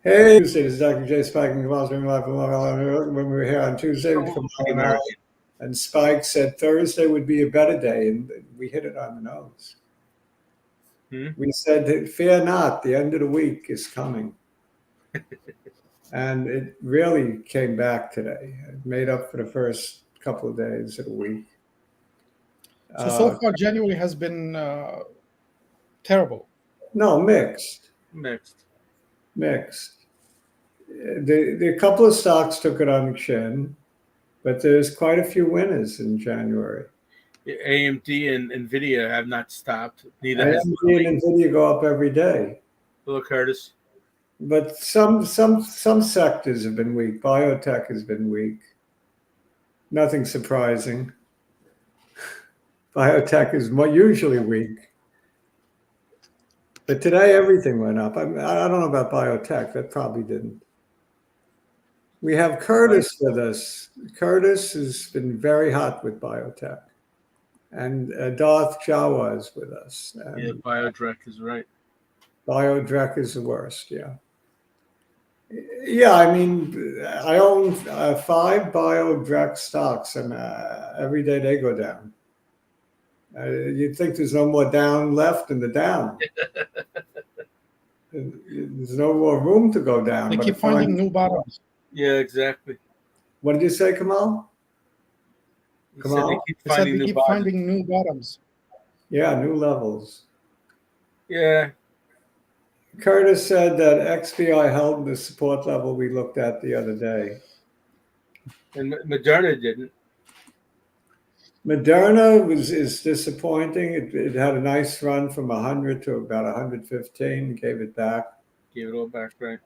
Hey, Tuesday, this is Dr.J spiking Kamal live when we were here on Tuesday. So American. And Spike said Thursday would be a better day, and we hit it on the nose. We said, fear not, the end of the week is coming. And it really came back today. It made up for the first couple of days of the week. So far, January has been terrible. No, mixed. The couple of stocks took it on the chin, but there's quite a few winners in January. AMD and Nvidia have not stopped. Neither AMD has and Nvidia go up every day. Hello, Curtis. But some sectors have been weak. Biotech has been weak. Nothing surprising. Biotech is usually weak. But today everything went up. I don't know about biotech. That probably didn't. We have Curtis with us. Curtis has been very hot with biotech. And Darth Jawa is with us. And yeah, Biodrek is right. Biodrek is the worst, yeah. Yeah, I mean, I own 5 Biodrek stocks, and every day they go down. You'd think there's no more down left in the down. There's no more room to go down. They keep finding new bottoms. Yeah, exactly. What did you say, Kamal? They keep finding new bottoms. Yeah, new levels. Yeah. Curtis said that XBI held the support level we looked at the other day. And Moderna didn't. Moderna is disappointing. It had a nice run from 100 to about 115, gave it back. Gave it all back, right.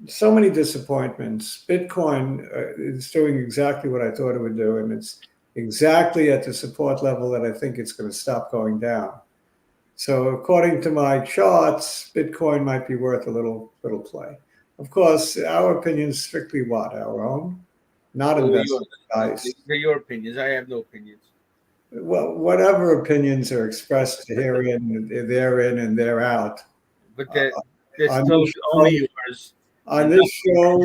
So many disappointments. Bitcoin is doing exactly what I thought it would do, and it's exactly at the support level that I think it's going to stop going down. So according to my charts, Bitcoin might be worth a little play. Of course, our opinion is strictly what? Our own? Not investment advice. They're your opinions. I have no opinions. Well, whatever opinions are expressed herein, they're in and they're out. But they're still only yours. On this show,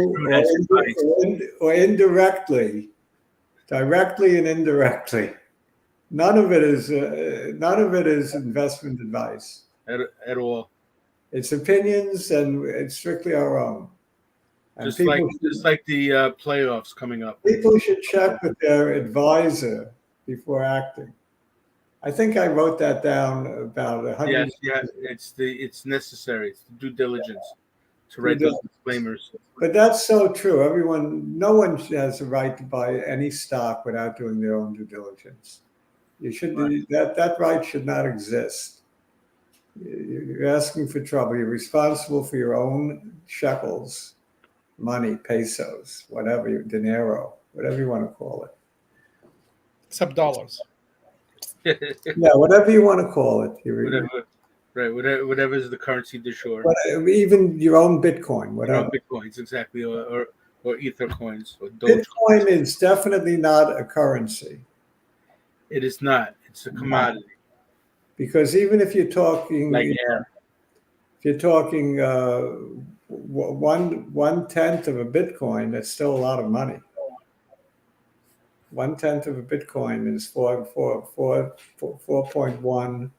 or indirectly, directly and indirectly, none of it is investment advice at all. It's opinions, and it's strictly our own. And just like the playoffs coming up. People should check with their advisor before acting. I think I wrote that down about 100. Yes, it's necessary. It's due diligence to write those disclaimers. But that's so true. No one has a right to buy any stock without doing their own due diligence. You should that right should not exist. You're asking for trouble. You're responsible for your own shekels, money, pesos, whatever, dinero, whatever you want to call it. Except dollars. Yeah, whatever you want to call it. Whatever is the currency du jour. Even your own Bitcoin, whatever. Your own Bitcoins, exactly, or Ether coins. Or Bitcoin is definitely not a currency. It is not. It's a commodity. Because even if you're talking, air. If you're talking 1/10 of a Bitcoin, that's still a lot of money. 1/10 of a Bitcoin is 4.1.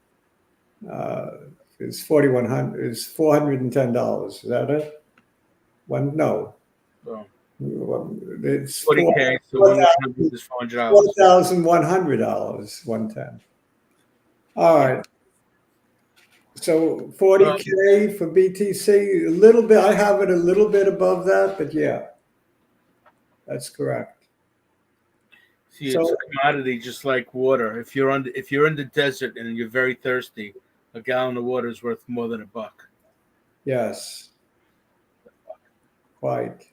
Is $4,100 is $410. Is that it? No. Oh. It's 40K. So $100 is $400. $4,100. 1/10. All right. So 40K for BTC, a little bit. I have it a little bit above that, but yeah, that's correct. See, it's a commodity just like water. If you're in the desert and you're very thirsty, a gallon of water is worth more than $1. Yes. Quite.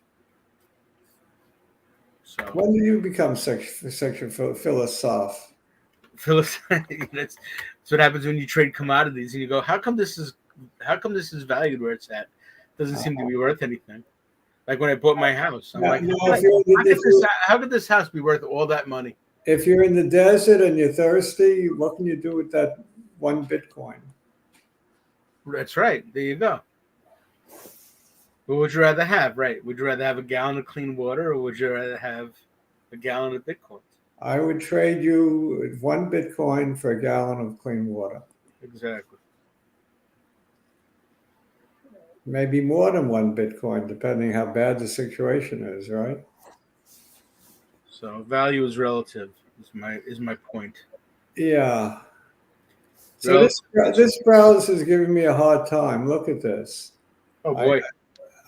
So when do you become such a philosoph? That's what happens when you trade commodities and you go, how come this is valued where it's at? Doesn't seem to be worth anything. Like when I bought my house, I'm how could this house be worth all that money? If you're in the desert and you're thirsty, what can you do with that 1 Bitcoin? That's right. There you go. What would you rather have, right? Would you rather have a gallon of clean water or would you rather have a gallon of Bitcoin? I would trade you 1 Bitcoin for a gallon of clean water. Exactly. Maybe more than 1 Bitcoin, depending how bad the situation is, right? So value is relative. Is my point. Yeah. So Relative. this browser is giving me a hard time. Look at this. Oh I boy.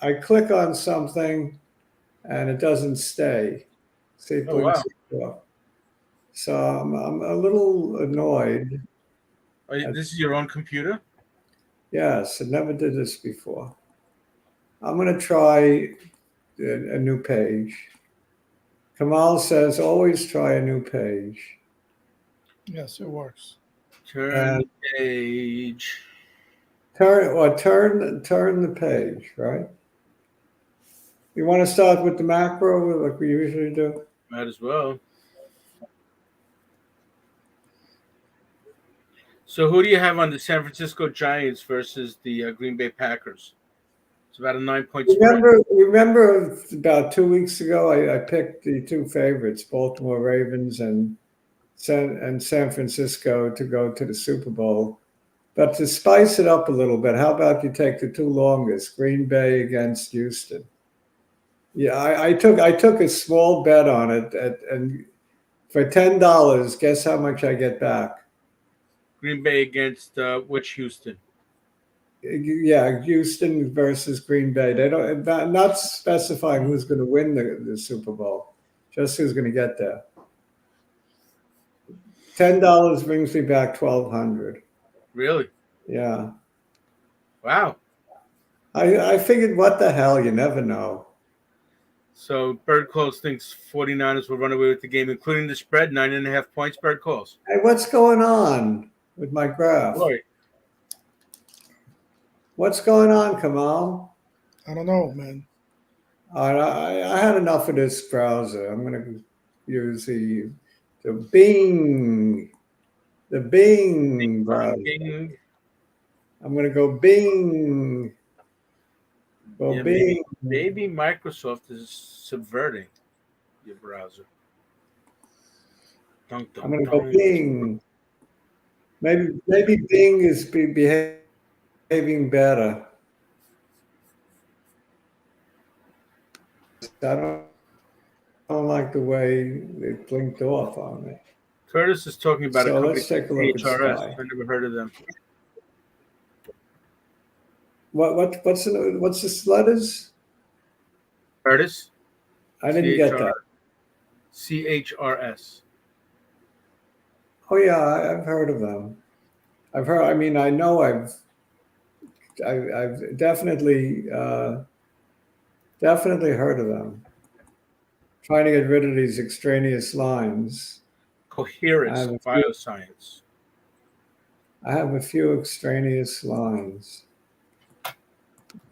I click on something and it doesn't stay. See, it Oh wow. blinks off. So I'm a little annoyed. This is your own computer? Yes, I never did this before. I'm going to try a new page. Kamal says always try a new page. Yes, it works. Turn And page. turn the page, right? You want to start with the macro like we usually do? Might as well. So who do you have on the San Francisco Giants versus the Green Bay Packers? It's about a 9-point spread. Remember about 2 weeks ago, I picked the two favorites, Baltimore Ravens and San Francisco, to go to the Super Bowl. But to spice it up a little bit, how about you take the two longest, Green Bay against Houston? Yeah, I took a small bet on it, and for $10, guess how much I get back? Green Bay against which Houston? Yeah, Houston versus Green Bay. They don't not specifying who's going to win the Super Bowl, just who's going to get there. $10 brings me back 1,200. Really? Yeah, Wow. I figured, what the hell? You never know. So Bird Calls thinks 49ers will run away with the game, including the spread, 9.5 points. Bird Calls. Hey, what's going on with my graph? Roy. What's going on, Kamal? I don't know, man. I had enough of this browser. I'm going to use the Bing, browser. Bing. I'm going to go Bing. Go Yeah, Bing. maybe Microsoft is subverting your browser. I'm going to go Bing. Maybe Bing is behaving better. I don't like the way it blinked off on me. Curtis is talking about a So company let's take a look at CHRS. Spy. I've never heard of them. What's the letters? Curtis? I didn't get that. CHRS. Oh yeah, I've heard of them. I've heard. I mean, I know I've definitely heard of them. Trying to get rid of these extraneous lines. Coherence Bioscience. I have a few extraneous lines.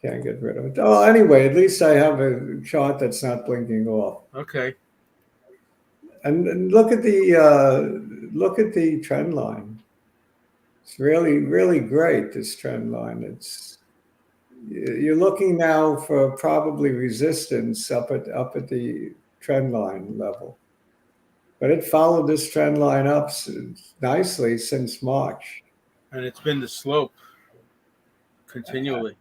Can't get rid of it. Oh, anyway, at least I have a chart that's not blinking off. Okay. And look at the trend line. It's really, really great, this trend line. You're looking now for probably resistance up at the trend line level. But it followed this trend line up nicely since March. And it's been the slope continually.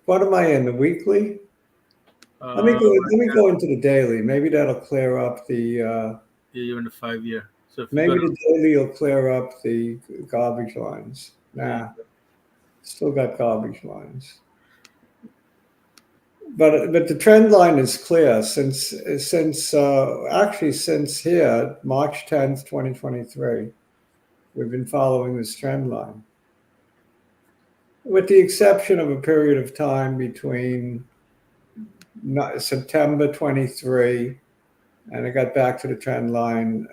What am I in, the weekly? Let me go into the daily. Maybe that'll clear up the. Yeah, you're in the 5-year. So if Maybe the daily will clear up the garbage lines. Nah, still got garbage lines. But the trend line is clear since here, March 10th, 2023. We've been following this trend line, with the exception of a period of time between September 23, and it got back to the trend line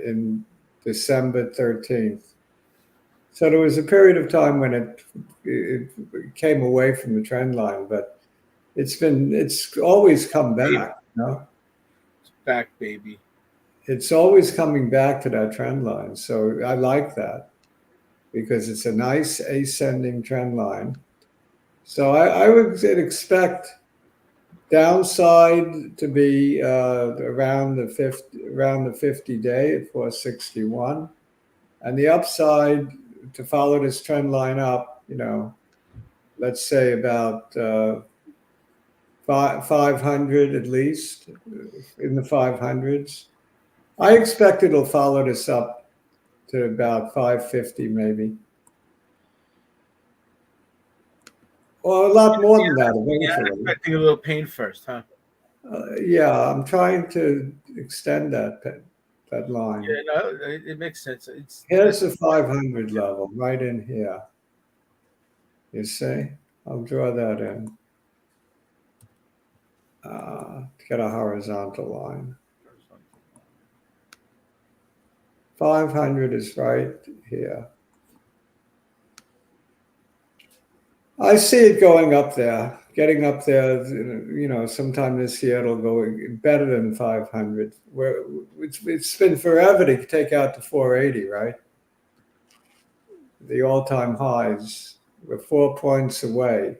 in December 13th. So there was a period of time when it came away from the trend line, but it's always come back. It's back, baby. It's always coming back to that trend line. So I like that because it's a nice ascending trend line. So I would expect downside to be around the 50 day at 461, and the upside to follow this trend line up. Let's say about 500 at least, in the 500s. I expect it'll follow this up to about 550 maybe, or a lot more than that Yeah, eventually. expecting a little pain first, huh? Yeah, I'm trying to extend that line. Yeah, no, it makes sense. Here's the 500 level right in here. You see? I'll draw that in to get a horizontal line. 500 is right here. I see it going up there, getting up there. Sometime this year it'll go better than 500. It's been forever to take out the 480, right? The all-time highs. We're 4 points away,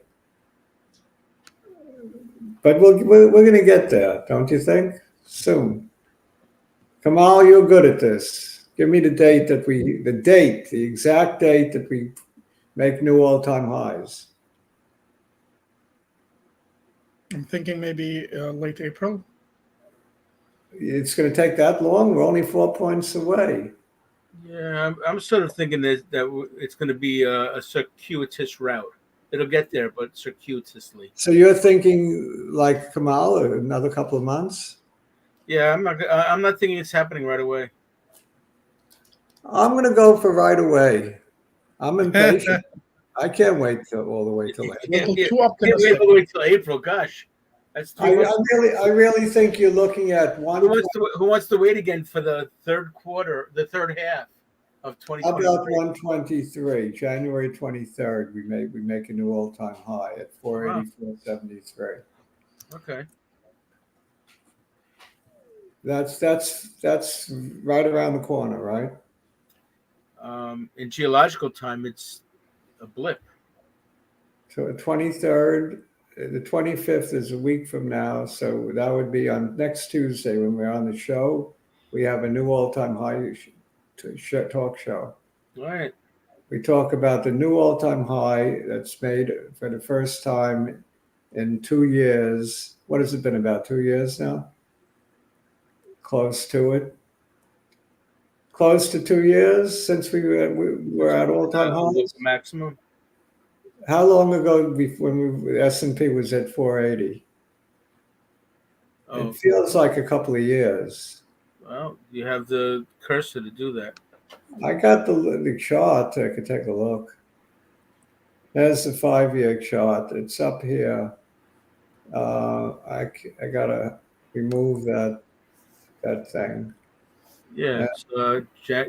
but we're going to get there, don't you think? Soon. Kamal, you're good at this. Give me the exact date that we make new all-time highs. I'm thinking maybe late April. It's going to take that long? We're only 4 points away. Yeah, I'm sort of thinking that it's going to be a circuitous route. It'll get there, but circuitously. So you're thinking like Kamal, another couple of months? Yeah, I'm not thinking it's happening right away. I'm going to go for right away. I'm impatient. I can't wait all the way till April. Too optimistic. Wait all the way till April. Gosh, that's 3 months. I really think you're looking at Who wants to wait again for the third quarter, the third half of 2023? about 123, January 23rd. We make a new all-time high at 484.73. Okay. That's right around the corner, right? In geological time, it's a blip. So the 23rd, the 25th is a week from now. So that would be on next Tuesday when we're on the show. We have a new all-time high talk show. All right. We talk about the new all-time high that's made for the first time in 2 years. What has it been, about 2 years now? Close to it. Close to 2 years since we were at all-time highs. Maximum. How long ago when S&P was at 480? Oh, It feels like a couple of years. well, you have the cursor to do that. I got the chart. I could take a look. There's the 5-year chart. It's up here. I gotta remove that thing. Yeah.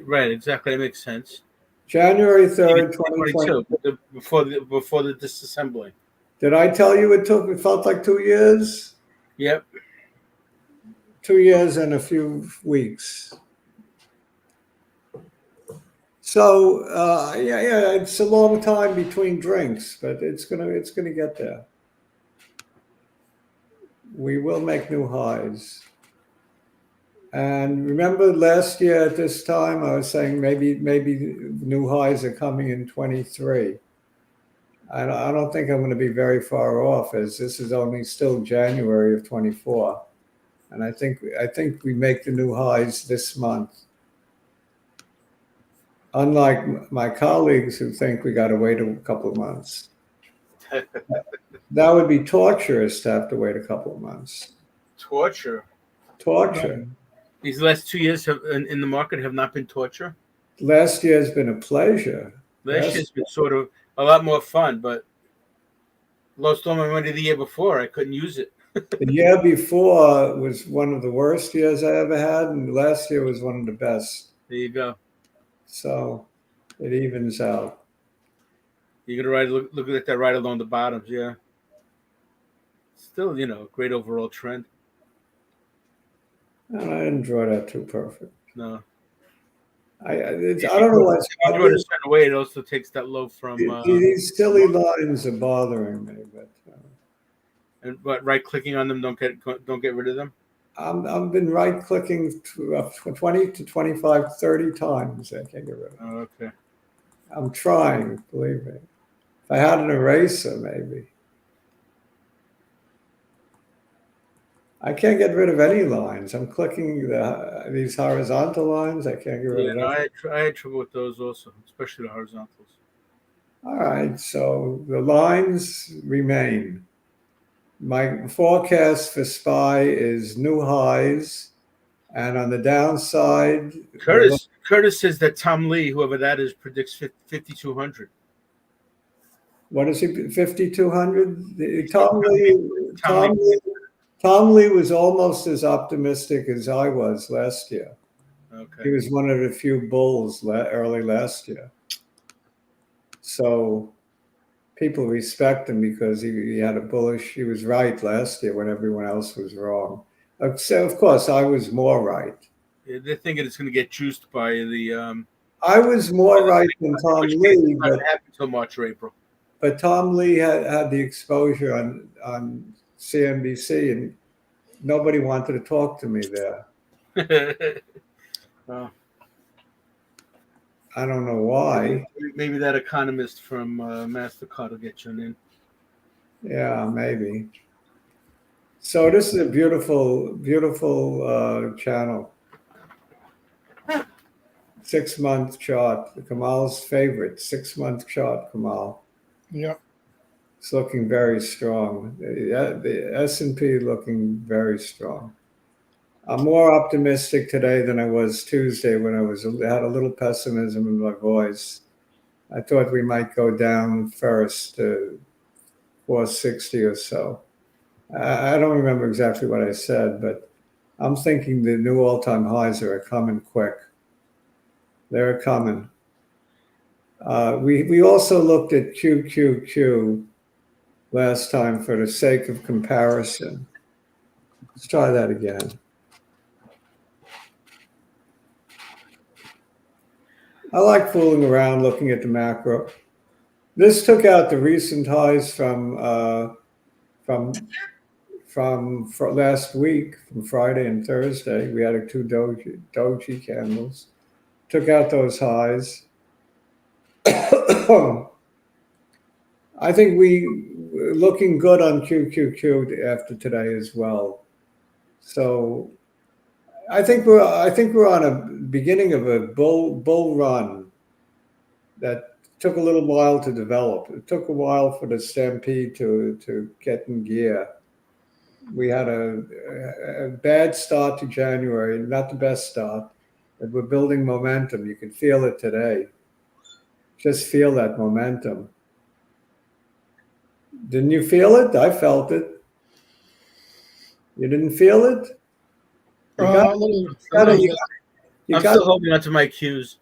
Right. Exactly. That makes sense. January 3rd, 2022. Before the disassembly. Did I tell you it felt like 2 years? Yep. 2 years and a few weeks. So yeah, it's a long time between drinks, but it's gonna get there. We will make new highs. And remember last year at this time, I was saying maybe new highs are coming in 23. I don't think I'm going to be very far off, as this is only still January of 24. And I think we make the new highs this month. Unlike my colleagues who think we got to wait a couple of months. That would be torturous to have to wait a couple of months. Torture. These last 2 years in the market have not been torture. Last year has been a pleasure. Last year's been sort of a lot more fun, but lost all my money the year before. I couldn't use it. The year before was one of the worst years I ever had, and last year was one of the best. There you go. So it evens out. You're gonna look at that right along the bottoms, yeah. Still, great overall trend. And I didn't draw that too perfect. No. I don't know what's If you run a certain way, it also takes that low from. these silly lines are bothering me, but right clicking on them don't get rid of them. I've been right clicking 20 to 25, 30 times. I can't get rid of it. Oh, okay. I'm trying, believe me. If I had an eraser, maybe. I can't get rid of any lines. I'm clicking these horizontal lines. I can't get rid Yeah, of no, them. I had trouble with those also, especially the horizontals. All right, so the lines remain. My forecast for SPY is new highs, and on the downside, Curtis says that Tom Lee, whoever that is, predicts 5,200. what is he? 5,200. Tom Lee was almost as optimistic as I was last year. Okay. He was one of the few bulls early last year. So people respect him because he had a bullish. He was right last year when everyone else was wrong. So of course, I was more right. Yeah, they're thinking it's going to get juiced by the. I was more right than Tom Lee, but happen until March or April. But Tom Lee had the exposure on CNBC, and nobody wanted to talk to me there. Oh. I don't know why. Maybe that economist from MasterCard will get you in. Yeah, maybe. So this is a beautiful, beautiful channel. 6-month chart. Kamal's favorite 6-month chart. Kamal. Yeah. It's looking very strong. The S&P looking very strong. I'm more optimistic today than I was Tuesday when I had a little pessimism in my voice. I thought we might go down first to 460 or so. I don't remember exactly what I said, but I'm thinking the new all-time highs are coming quick. They're coming. We also looked at QQQ last time for the sake of comparison. Let's try that again. I like fooling around looking at the macro. This took out the recent highs from last week, from Friday and Thursday. We had 2 doji candles. Took out those highs. I think we're looking good on QQQ after today as well. So I think we're on a beginning of a bull run that took a little while to develop. It took a while for the stampede to get in gear. We had a bad start to January, not the best start, but we're building momentum. You can feel it today. Just feel that momentum. Didn't you feel it? I felt it. You didn't feel it? I'm still holding on to my Qs,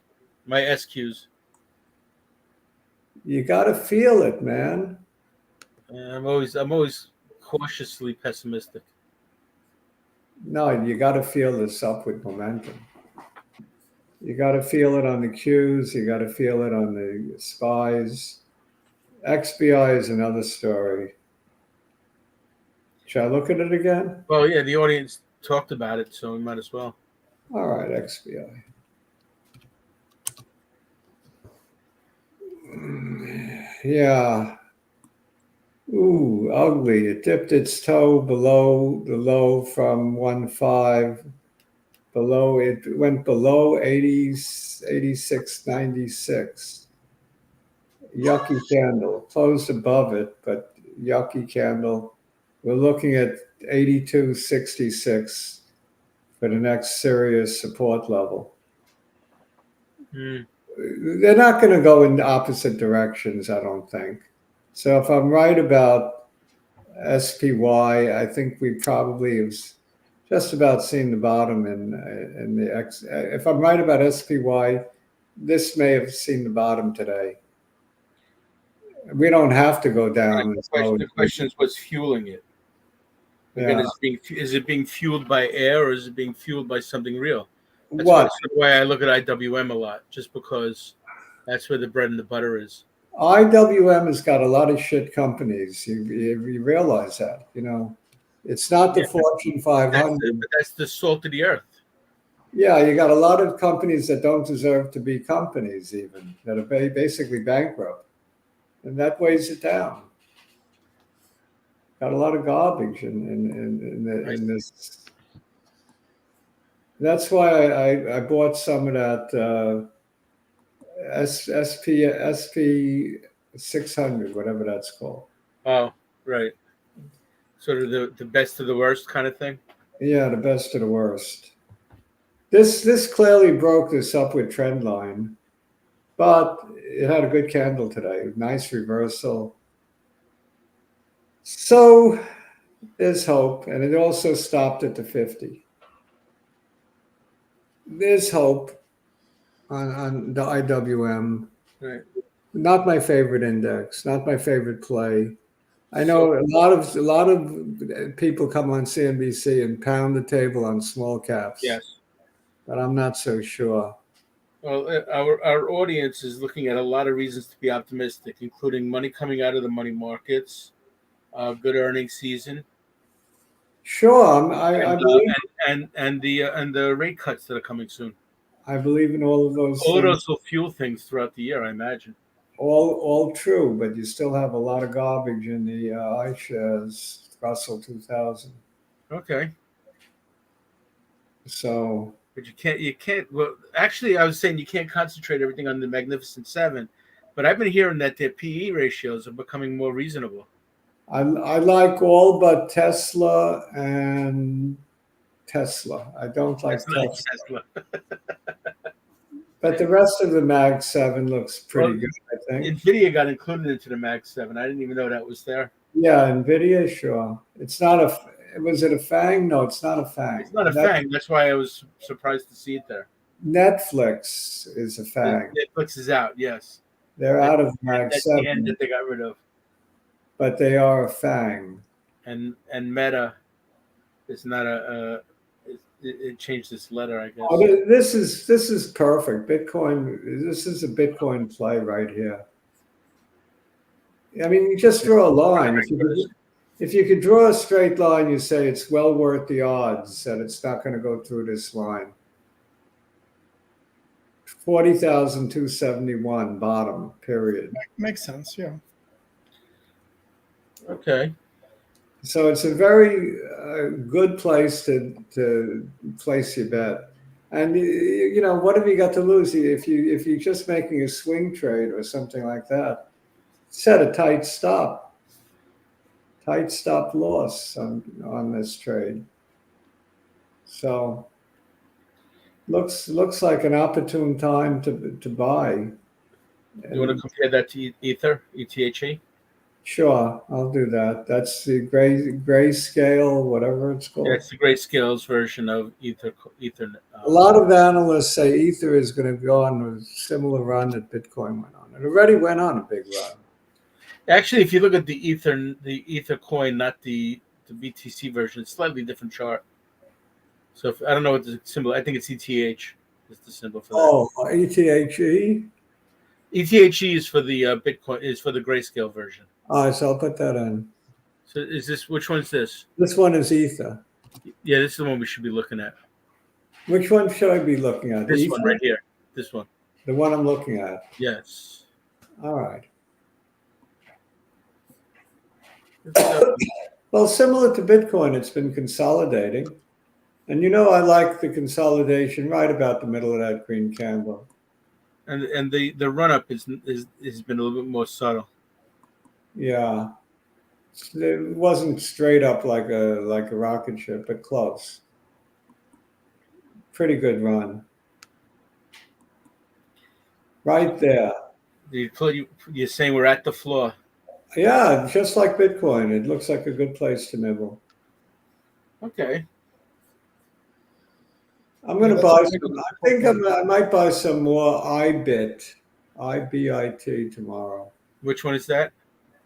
my SQs. You got to feel it, man. I'm always cautiously pessimistic. No, you got to feel this upward momentum. You got to feel it on the Qs. You got to feel it on the SPYs. XBI is another story. Should I look at it again? Well, yeah, the audience talked about it, so we might as well. All right, XBI. Yeah. Ooh, ugly. It dipped its toe below the low from 1.5. Below, it went below 86.96. Yucky candle. Closed above it, but yucky candle. We're looking at 82.66 for the next serious support level. They're not going to go in opposite directions, I don't think. So if I'm right about SPY, I think we probably have just about seen the bottom in the X. If I'm right about SPY, this may have seen the bottom today. We don't have to go down. The question is what's fueling it. Again, is it being fueled by air or is it being fueled by something real? What? why I look at IWM a lot, just because that's where the bread and the butter is. IWM has got a lot of shit companies. You realize that, it's not the Yeah, Fortune 500. but that's the salt of the earth. Yeah, you got a lot of companies that don't deserve to be companies, even that are basically bankrupt, and that weighs it down. Got a lot of garbage in this. That's why I bought some of that SP 600, whatever that's called. Oh, right. Sort of the best of the worst kind of thing. Yeah, the best of the worst. This clearly broke this upward trend line, but it had a good candle today. Nice reversal. So there's hope, and it also stopped at the 50. There's hope on the IWM. Right. Not my favorite index, not my favorite play. I know a lot of people come on CNBC and pound the table on small caps. Yes. But I'm not so sure. Well, our audience is looking at a lot of reasons to be optimistic, including money coming out of the money markets, good earnings season, Sure, I believe and the rate cuts that are coming soon. I believe in all of those All of things. those will fuel things throughout the year, I imagine. All true, but you still have a lot of garbage in the iShares Russell 2000. Okay. So, But you can't. Well, actually, I was saying you can't concentrate everything on the Magnificent Seven, but I've been hearing that their PE ratios are becoming more reasonable. I like all but Tesla and Tesla. I don't like Tesla. But the rest of the Mag 7 looks pretty good, I think. NVIDIA got included into the Mag 7. I didn't even know that was there. Yeah, NVIDIA, sure. It's not was it a FANG? No, it's not a FANG. It's not a FANG. That's why I was surprised to see it there. Netflix is a FANG. Netflix is out, yes. They're out of Mag 7. That's the end that they got rid of. But they are a FANG. And Meta is not it changed this letter, I guess. Oh, this is perfect. Bitcoin. This is a Bitcoin play right here. I mean, you just draw a line. If you could draw a straight line, you say it's well worth the odds that it's not going to go through this line. 40,271 bottom, period. Makes sense, yeah. Okay. So it's a very good place to place your bet. And what have you got to lose if you're just making a swing trade or something like that? Set a tight stop loss on this trade. So looks like an opportune time to buy. You want to compare that to Ether, ETHE? Sure, I'll do that. That's the grayscale, whatever it's called. Yeah, it's the grayscales version of Ether. A lot of analysts say Ether is going to go on a similar run that Bitcoin went on. It already went on a big run. Actually, if you look at the Ether coin, not the BTC version, it's a slightly different chart. So I don't know what the symbol. I think it's ETH. Is the symbol for that? Oh, ETHE. ETHE is for the Bitcoin. Is for the grayscale version. All right, so I'll put that in. So is this which one's this? This one is Ether. Yeah, this is the one we should be looking at. Which one should I be looking at? This one right here. This one. The one I'm looking at. Yes. All right. Well, similar to Bitcoin, it's been consolidating. And I like the consolidation right about the middle of that green candle. And the run up has been a little bit more subtle. Yeah. It wasn't straight up like a rocket ship, but close. Pretty good run. Right there. You're saying we're at the floor. Yeah, just like Bitcoin. It looks like a good place to nibble. Okay. I'm going to buy some. I think I might buy some more IBIT tomorrow. Which one is that?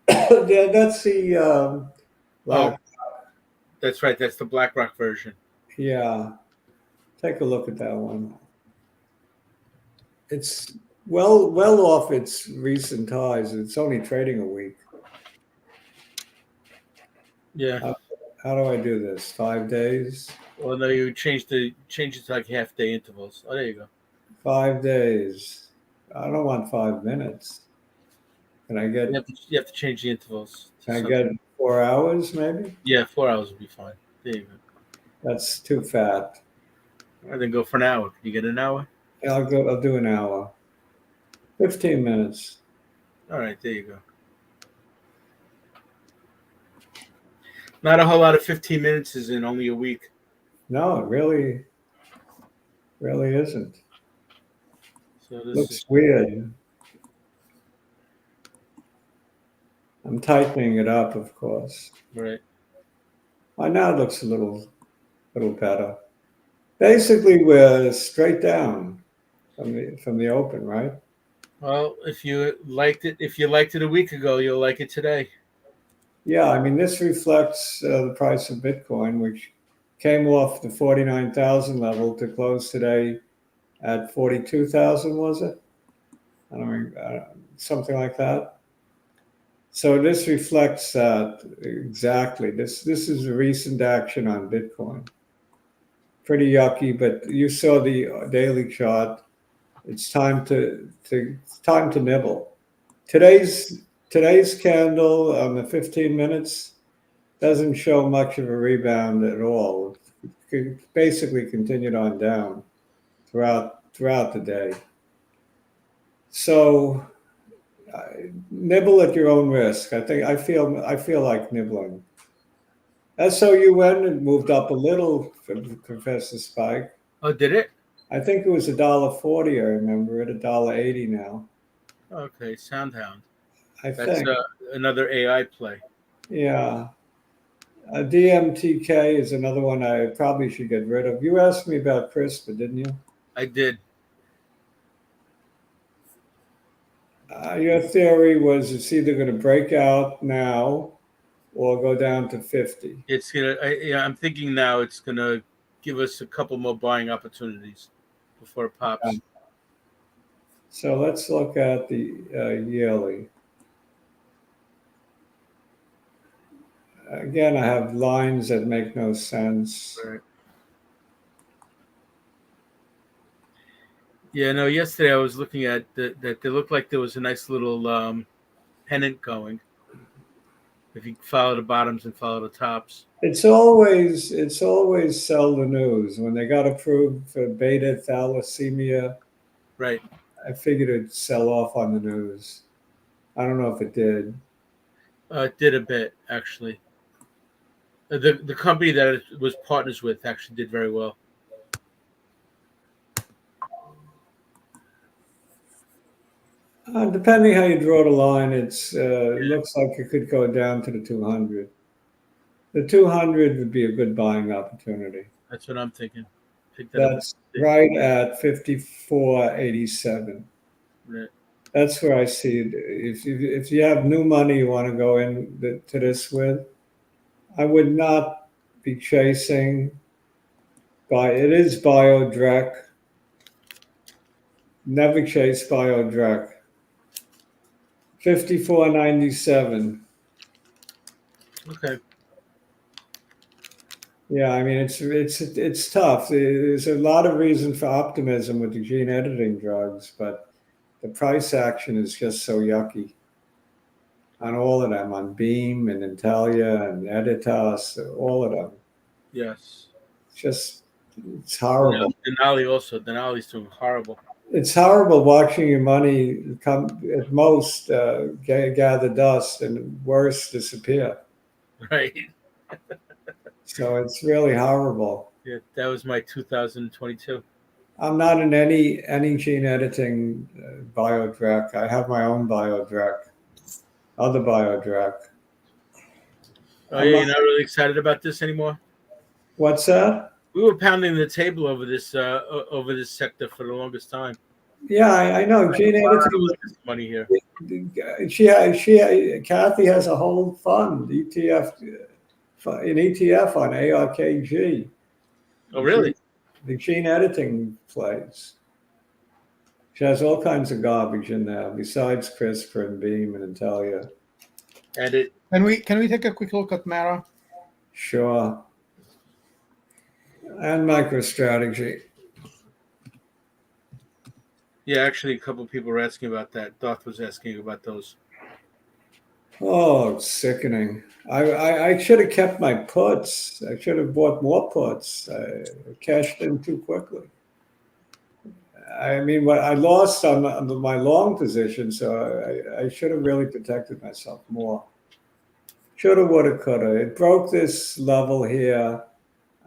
Yeah, that's the That's right. That's the BlackRock version. Yeah. Take a look at that one. It's well off its recent highs. It's only trading a week. Yeah. How do I do this? 5 days? Well, no, you change it to like half-day intervals. Oh, there you go. 5 days. I don't want 5 minutes. Can I get You have to change the intervals. To can I something. get 4 hours maybe? Yeah, 4 hours would be fine. There you go. That's too fat. And then go for an hour. Can you get an hour? Yeah, I'll do an hour. 15 minutes. All right, there you go. Not a whole lot of 15 minutes is in only a week. No, it really isn't. So this Looks is weird. I'm tightening it up, of course. right. Now it looks a little better. Basically, we're straight down from the open, right? Well, if you liked it a week ago, you'll like it today. Yeah, I mean, this reflects the price of Bitcoin, which came off the 49,000 level to close today at 42,000, was it? I don't remember, something like that. So this reflects that exactly. This is a recent action on Bitcoin. Pretty yucky, but you saw the daily chart. It's time to nibble. Today's candle on the 15 minutes doesn't show much of a rebound at all. It basically continued on down throughout the day. So nibble at your own risk. I feel like nibbling. SOUN moved up a little, Professor Spike. Oh, did it? I think it was $1.40. I remember it, $1.80 now. Okay, Soundhound. I That's think. another AI play. Yeah. DMTK is another one I probably should get rid of. You asked me about CRISP, didn't you? I did. Your theory was it's either going to break out now or go down to 50. It's gonna. I'm thinking now it's gonna give us a couple more buying opportunities before it pops. So let's look at the yearly. Again, I have lines that make no sense. Right. Yeah, no. Yesterday I was looking at that. They looked like there was a nice little pennant going. If you follow the bottoms and follow the tops. It's always sell the news. When they got approved for beta thalassemia, Right. I figured it'd sell off on the news. I don't know if it did. It did a bit actually. The company that it was partners with actually did very well. Depending how you draw the line, it looks like it could go down to the 200. The 200 would be a good buying opportunity. That's what I'm thinking. That's right at 54.87. Right. That's where I see it. If you have new money you want to go in to this with, I would not be chasing. It is BioDrek. Never chase BioDrek. 54.97. Okay. Yeah, I mean it's tough. There's a lot of reason for optimism with the gene editing drugs, but the price action is just so yucky on all of them, on Beam and Intellia and Editas, all of them. Yes. It's horrible. Denali's doing horrible. It's horrible watching your money come at most gather dust and worse disappear. Right. So it's really horrible. Yeah, that was my 2022. I'm not in any gene editing BioDrek. I have my own BioDrek, other BioDrek. Oh yeah, you're not really excited about this anymore? What's that? We were pounding the table over this sector for the longest time. Yeah, I know gene editing. Money here. Kathy has a whole fund ETF, an ETF on ARKG. Oh really? The gene editing plays. She has all kinds of garbage in there besides CRISPR and Beam and Intellia. Edit. Can we take a quick look at Mara? Sure. And MicroStrategy. Yeah, actually, a couple of people were asking about that. Doth was asking about those. Oh, it's sickening. I should have kept my puts. I should have bought more puts. I cashed in too quickly. I mean, what I lost on my long position, so I should have really protected myself more. Shoulda, woulda, coulda. It broke this level here.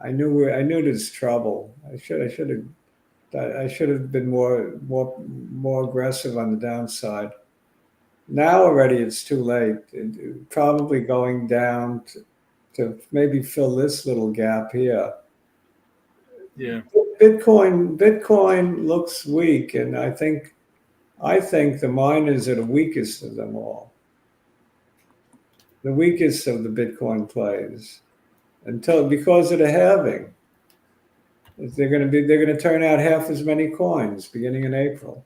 I knew there's trouble. I should have been more aggressive on the downside. Now already it's too late. Probably going down to maybe fill this little gap here. Yeah. Bitcoin looks weak, and I think the miners are the weakest of them all. The weakest of the Bitcoin plays, because of the halving. They're going to turn out half as many coins beginning in April.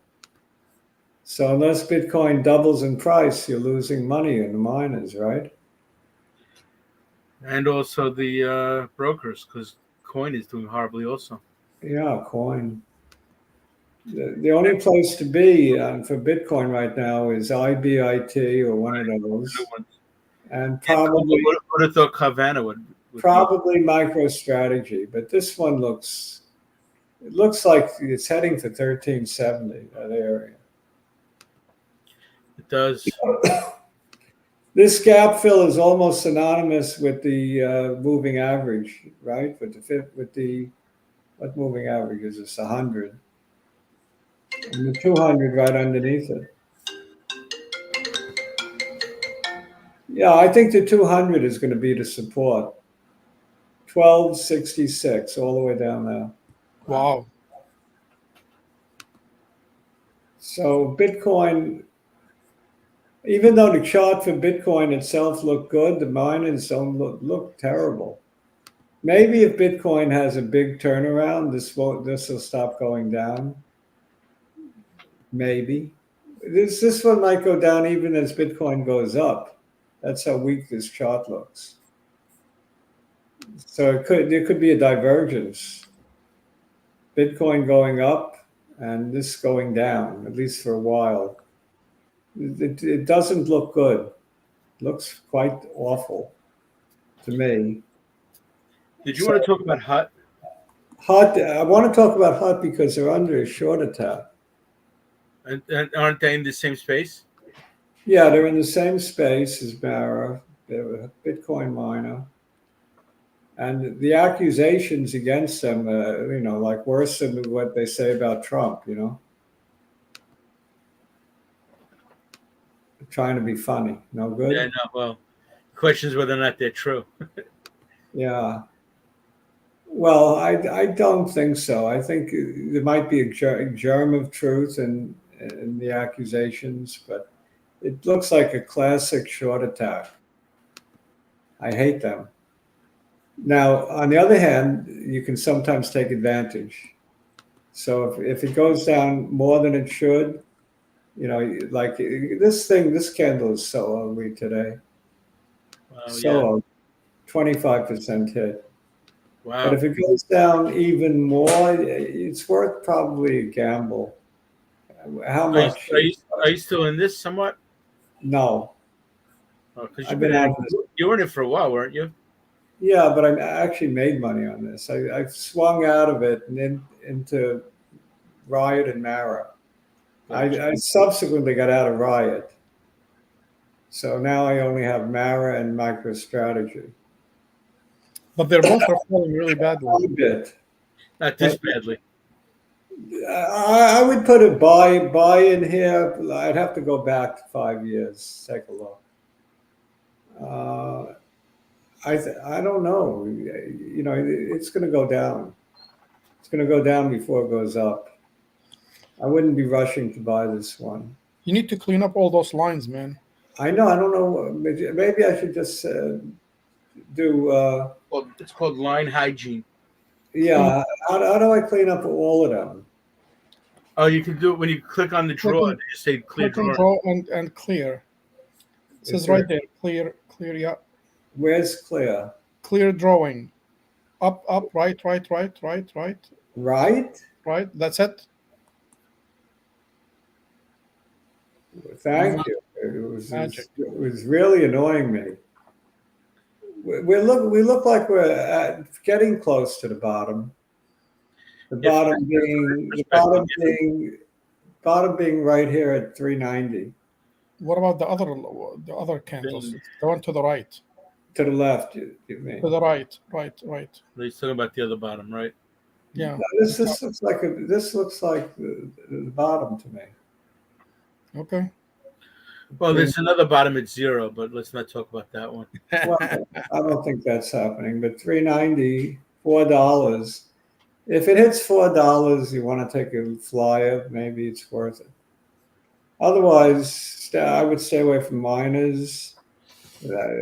So unless Bitcoin doubles in price, you're losing money in the miners, right? And also the brokers, because coin is doing horribly also. Yeah, coin. The only place to be for Bitcoin right now is IBIT or one of those, and probably would have thought Carvana would probably MicroStrategy. But this one looks like it's heading for 1370, that area. It does. This gap fill is almost synonymous with the moving average, right? What moving average is this? 100. And the 200 right underneath it. Yeah, I think the 200 is going to be the support. 1266 all the way down there. Wow. So Bitcoin, even though the chart for Bitcoin itself looked good, the miners don't look terrible. Maybe if Bitcoin has a big turnaround, this will stop going down. Maybe. This one might go down even as Bitcoin goes up. That's how weak this chart looks. So there could be a divergence. Bitcoin going up and this going down, at least for a while. It doesn't look good. It looks quite awful to me. Did you want to talk about Hut? Hut, I want to talk about Hut because they're under a short attack. And aren't they in the same space? Yeah, they're in the same space as Mara. They're a Bitcoin miner. And the accusations against them, like worse than what they say about Trump, Trying to be funny. No good? Yeah, no, well, the question is whether or not they're true. Yeah. Well, I don't think so. I think there might be a germ of truth in the accusations, but it looks like a classic short attack. I hate them. Now, on the other hand, you can sometimes take advantage. So if it goes down more than it should, like this candle is so ugly today. So 25% hit. Wow. But if it goes down even more, it's worth probably a gamble. How much? Are you still in this somewhat? No. Because you were in it for a while, weren't you? Yeah, but I actually made money on this. I swung out of it and then into Riot and Mara. I subsequently got out of Riot. So now I only have Mara and MicroStrategy. But they're both performing really badly. A bit. Not this badly. I would put a buy in here. I'd have to go back to 5 years. Take a look. I don't know. It's going to go down. It's going to go down before it goes up. I wouldn't be rushing to buy this one. You need to clean up all those lines, man. I know. I don't know. Maybe I should just do. Well, it's called line hygiene. Yeah. How do I clean up all of them? Oh, you can do it when you click on the drawer. on- You just say clear Click on drawer. draw and clear. It Is says right there, there, clear, yeah. where's clear? Clear drawing. Up, right, right. Right? That's it. Thank you. Magic. It was really annoying me. We look like we're getting close to the bottom. The If bottom being perspective, bottom being right here at 390 What about the other candles? then It's the one to the right. to the left. You To mean? the right. he's talking about the other bottom, right? Yeah. No, this looks like the bottom to me. Okay. Well, there's another bottom at 0, but let's not talk about that one. Well, I don't think that's happening. But 390, $4. If it hits $4, you want to take a flyer. Maybe it's worth it. Otherwise, I would stay away from miners.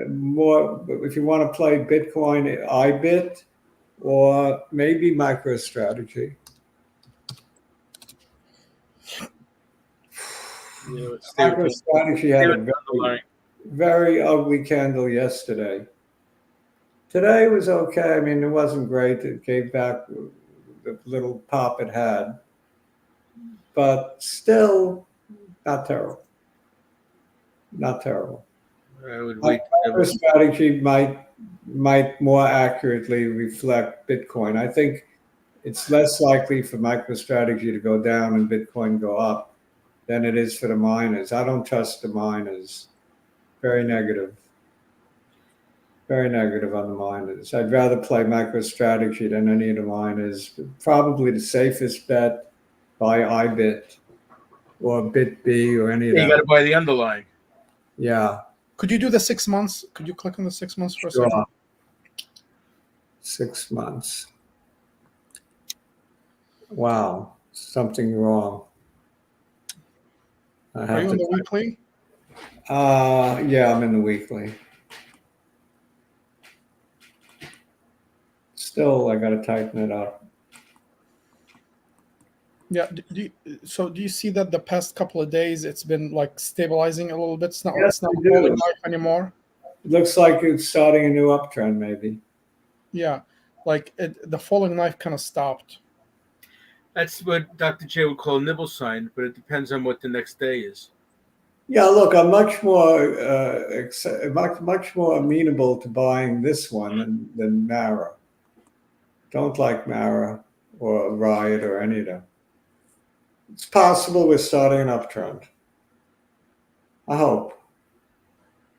More if you want to play Bitcoin, iBit, or maybe MicroStrategy. Stay with MicroStrategy had a the underlying. very ugly candle yesterday. Today was okay. I mean, it wasn't great. It gave back the little pop it had, but still not terrible. Not terrible. I would wait. MicroStrategy might more accurately reflect Bitcoin. I think it's less likely for MicroStrategy to go down and Bitcoin go up than it is for the miners. I don't trust the miners. Very negative. Very negative on the miners. I'd rather play MicroStrategy than any of the miners. Probably the safest bet, buy iBit or BitB or any of You got to them. buy the underlying. Yeah, Could you do the 6 months? Could you click on the 6 months for a sure. second? 6 months. Wow, something wrong. I Are have you on to. the weekly? Yeah, I'm in the weekly. Still, I got to tighten it up. Yeah. So do you see that the past couple of days it's been like stabilizing a little bit? It's not. Yes, It's not I do. falling knife anymore. It looks like it's starting a new uptrend, maybe. Yeah. Like the falling knife kind of stopped. That's what Dr.J would call a nibble sign, but it depends on what the next day is. Yeah, look, I'm much more much more amenable to buying this one than Mara. Don't like Mara or Riot or any of them. It's possible we're starting an uptrend. I hope.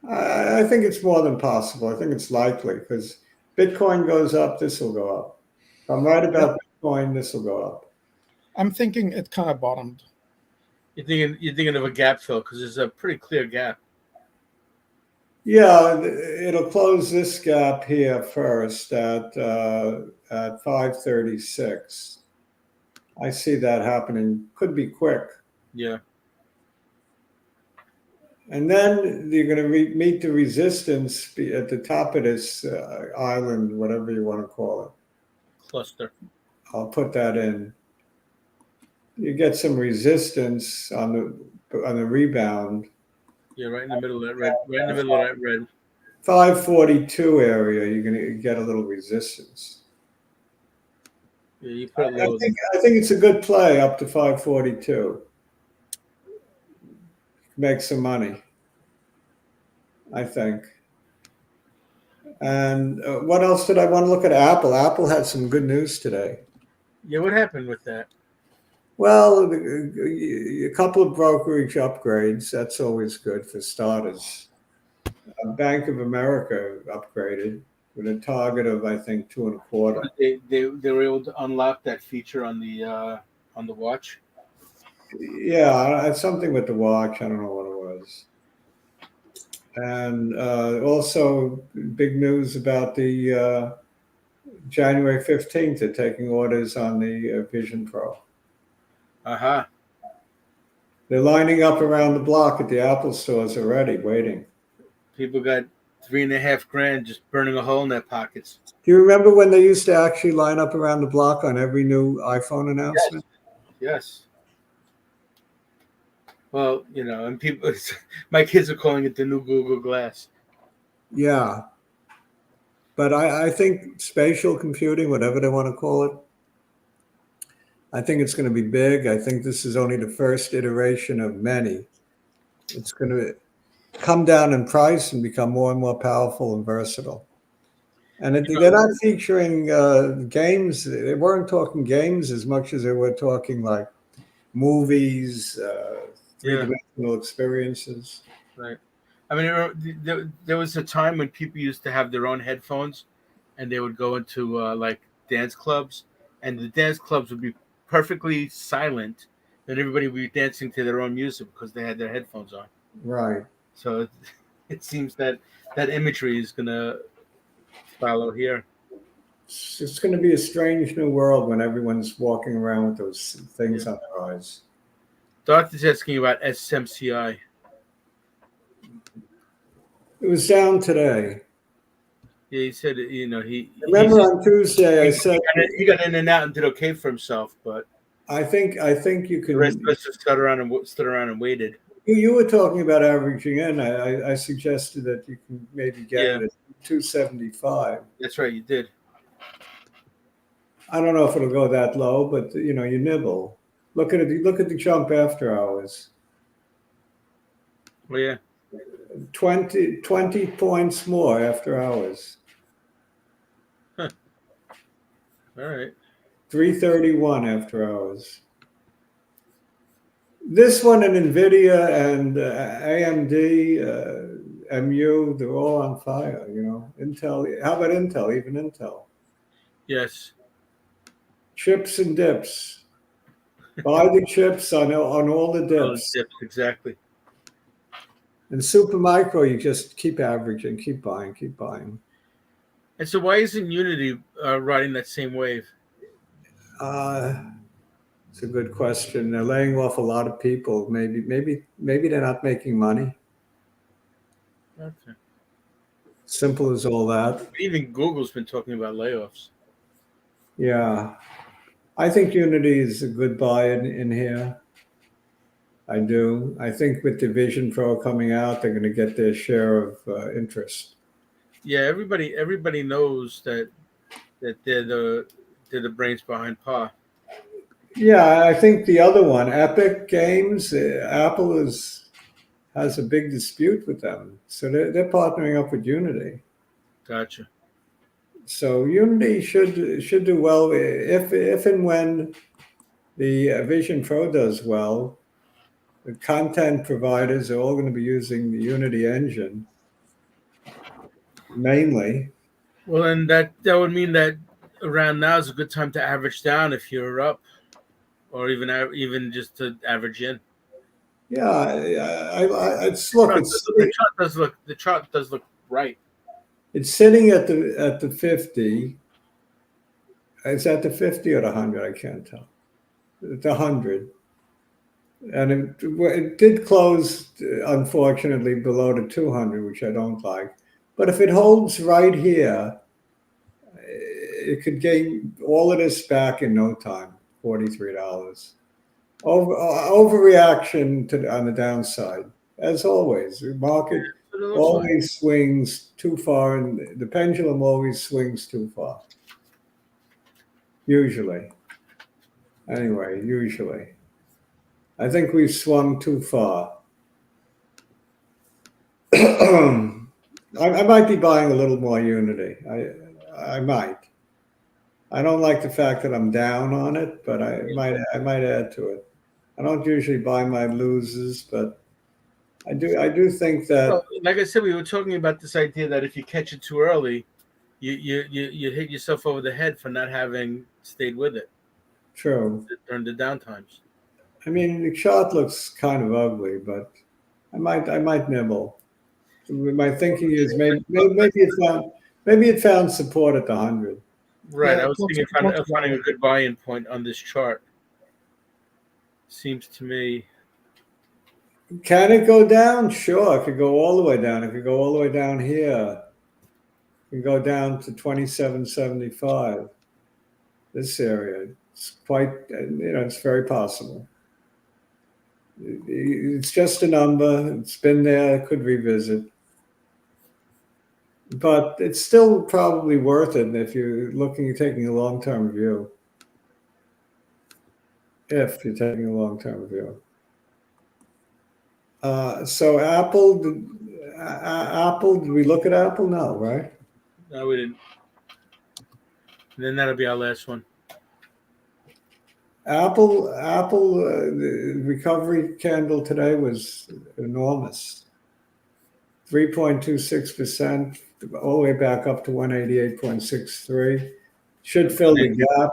I think it's more than possible. I think it's likely because Bitcoin goes up, this will go up. If I'm right about Bitcoin, this will go up. I'm thinking it kind of bottomed. You're thinking of a gap fill because there's a pretty clear gap. Yeah, it'll close this gap here first at 536. I see that happening. Could be quick. Yeah. And then you're going to meet the resistance at the top of this island, whatever you want to call it. Cluster. I'll put that in. You get some resistance on the rebound. Yeah, right in the middle of that red. Right in the middle of that red. 542 area, you're going to get a little resistance. Yeah, you put it low. I think it's a good play up to 542. Make some money, I think. And what else did I want to look at? Apple. Apple had some good news today. Yeah, what happened with that? Well, a couple of brokerage upgrades. That's always good for starters. Bank of America upgraded with a target of, I think, 2.25. They were able to unlock that feature on the watch. Yeah, something with the watch. I don't know what it was. And also, big news about the January 15th. They're taking orders on the Vision Pro. Aha. They're lining up around the block at the Apple stores already, waiting. People got 3.5 grand just burning a hole in their pockets. Do you remember when they used to actually line up around the block on every new iPhone Yes. announcement? Yes. Well, and people, my kids are calling it the new Google Glass. Yeah. But I think spatial computing, whatever they want to call it, I think it's going to be big. I think this is only the first iteration of many. It's going to come down in price and become more and more powerful and versatile. And they're not featuring games. They weren't talking games as much as they were talking like movies, three-dimensional experiences. Right. I mean, there was a time when people used to have their own headphones, and they would go into like dance clubs, and the dance clubs would be perfectly silent, and everybody would be dancing to their own music because they had their headphones on. Right. So it seems that imagery is going to follow here. It's going to be a strange new world when everyone's walking around with those things on their eyes. Doctor's asking about SMCI. It was down today. Yeah, he said, Remember on Tuesday I said he got in and out and did okay for himself, but I think you can. the rest of us just stood around and waited. You were talking about averaging in. I suggested that you can maybe get it at 275. That's right, you did. I don't know if it'll go that low, but you nibble. Look at it. Look at the jump after hours. Well, yeah. 20 points more after hours. Huh. All right. 331 after hours. This one and NVIDIA and AMD, MU, they're all on fire, Intel, how about Intel, even Intel? Yes. Chips and dips. Buy the chips on all the dips. Exactly. And Supermicro, you just keep averaging, keep buying. And so why isn't Unity riding that same wave? It's a good question. They're laying off a lot of people. Maybe they're not making money. Okay. Simple as all that. Even Google's been talking about layoffs. Yeah. I think Unity is a good buy in here. I do. I think with the Vision Pro coming out, they're going to get their share of interest. Yeah, everybody knows that they're the brains behind PA. Yeah, I think the other one, Epic Games, Apple has a big dispute with them, so they're partnering up with Unity. Gotcha. So Unity should do well if and when the Vision Pro does well. The content providers are all going to be using the Unity engine mainly. Well, then that would mean that around now is a good time to average down if you're up, or even just to average in. Yeah, it's The chart does look right. It's sitting at the 50. It's at the 50 or the 100. I can't tell. The 100, and it did close unfortunately below the 200, which I don't like. But if it holds right here, it could gain all of this back in no time. $43. Overreaction on the downside, as always. The market always swings too far, and the pendulum always swings too far. Usually. Anyway, usually. I think we've swung too far. I might be buying a little more Unity. I might. I don't like the fact that I'm down on it, but I might add to it. I don't usually buy my losers, but I do think that. Well, like I said, we were talking about this idea that if you catch it too early, you hit yourself over the head for not having stayed with it. True. During the downtimes. I mean, the chart looks kind of ugly, but I might nibble. My thinking is maybe it found support at the 100. Right. I was thinking of finding a good buy-in point on this chart. Seems to me. Can it go down? Sure, it could go all the way down. It could go all the way down here. It can go down to 27.75. This area. It's quite, it's very possible. It's just a number. It's been there. It could revisit. But it's still probably worth it if you're taking a long-term view. If you're taking a long-term view. So Apple, did we look at Apple? No, right? No, we didn't. And then that'll be our last one. Apple, the recovery candle today was enormous. 3.26%, all the way back up to 188.63. Should fill the gap.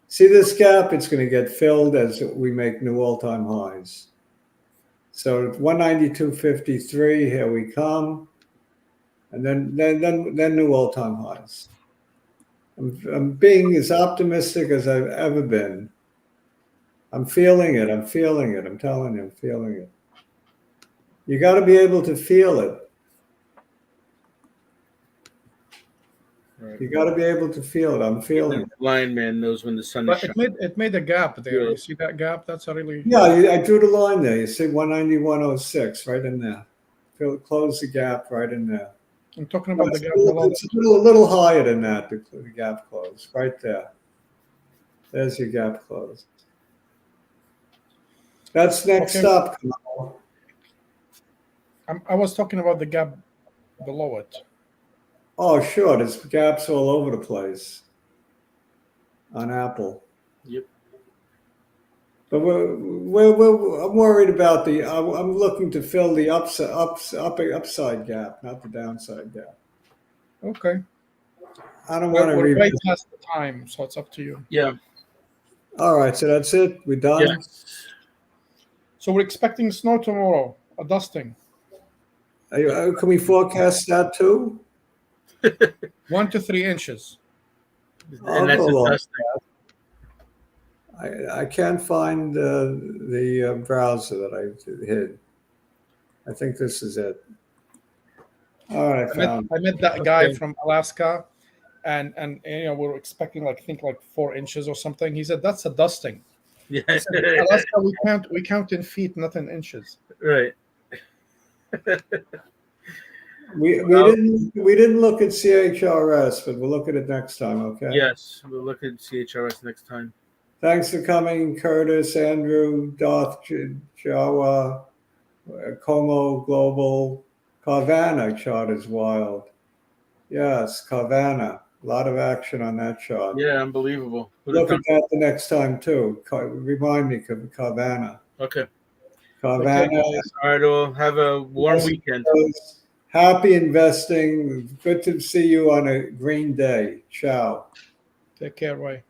See this gap? It's going to get filled as we make new all-time highs. So 192.53, here we come, and then new all-time highs. I'm being as optimistic as I've ever been. I'm feeling it. I'm feeling it. I'm telling you, I'm feeling it. You got to be able to feel it. Right. You got to be able to feel it. I'm feeling it. The blind man knows when the sun is But shining. it made a gap there. You see that gap? That's a really Yeah, I drew the line there. You see 191.06 right in there. Close the gap right in there. I'm talking about the gap It's below. a little higher than that, the gap close, right there. There's your gap close. That's next Okay. up. I was talking about the gap below it. Oh, sure. There's gaps all over the place on Apple. Yep. But I'm worried about I'm looking to fill the upside gap, not the downside gap. Okay. I don't want to We're way revisit. past the time, so it's up to you. Yeah. All right, so that's it. We're done. Yes. So we're expecting snow tomorrow, a dusting. Can we forecast that too? 1 to 3 inches. I'll And that's go a along. dust. I can't find the browser that I hid. I think this is it. All right, I met that guy Okay. from Alaska, and we were expecting like 4 inches or something. He said that's a dusting. Yeah. I said, in Alaska we count in feet, not in inches. Right. We didn't look at CHRS, but we'll look at it next time. Okay. Yes. We'll look at CHRS next time. Thanks for coming, Curtis, Andrew, Doth, Jawa, Como Global. Carvana chart is wild. Yes, Carvana. A lot of action on that chart. Yeah, unbelievable. Look at that the next time too. Remind me of Carvana. Okay. Carvana. Okay, guys. All right. Well, have a warm weekend. Happy investing. Good to see you on a green day. Ciao. Take care, Ray.